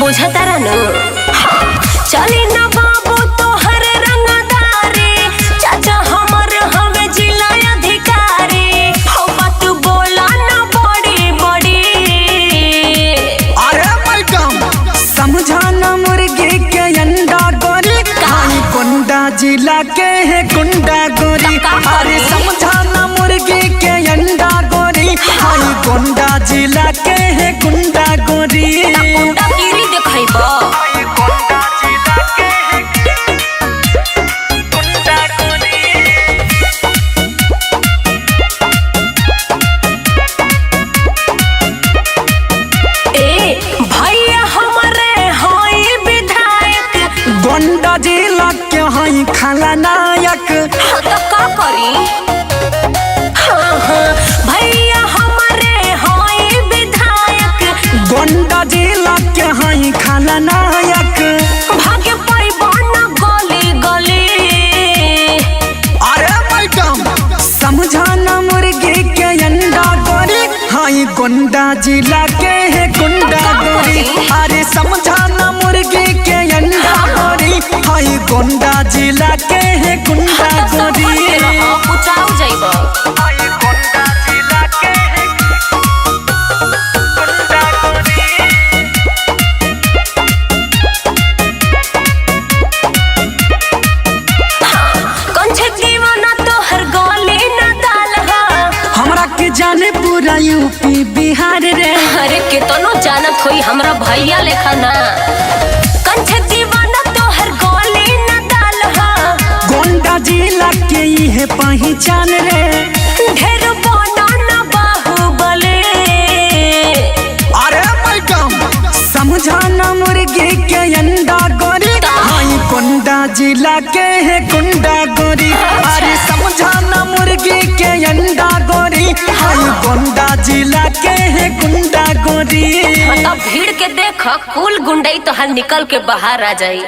बुझता रहनु चली ना बाबू तोहर रंगदारी चाचा हमर हवे जिला अधिकारी हो बात बोला ना बड़ी बड़ी। अरे मैडम समझाना मुर्गी के अंडा गोरी खाई गुंडा जिला के है गुंडा गोरी। अरे समझाना मुर्गी के अंडा गोरी खाई गुंडा जिला के है गुंडा गोरी। गुंडा गिरी देखैबा गोंडा जिला के हई खलनायक तो का करी भैया हमारे हई विधायक। गोंडा जिला के हई खलनायक भाग्य परिवाना गली गली। अरे मैडम समझाना मुर्गी के अंडा गोरी हई गोंडा जिला के है गुंडा गोरी। अरे समझाना मुर्गी के अंडा गोरी हई गोंडा जिला के है गुंडा गोरी। पूछाऊ जाइबा जाने पूरा यूपी बिहार रे। अरे कितनो जानत होई हमरा भैया लेखा ना कंठे दीवाना तोहर गोली न डाल हा। गोंडा जिला के ये पहचान रे ढेर बना ना बाहुबली। अरे मैडम समझाना मुर्गी के अंडा गोरी हाई गोंडा जिला के है गुंडा गोरी। अरे समझाना मुर्गी के अंडा गोरी हाई गोंडा जिला के है गुंडा गोरी। भीड़ के देख कुल गुंडई तो हर निकल के बाहर आ जाई।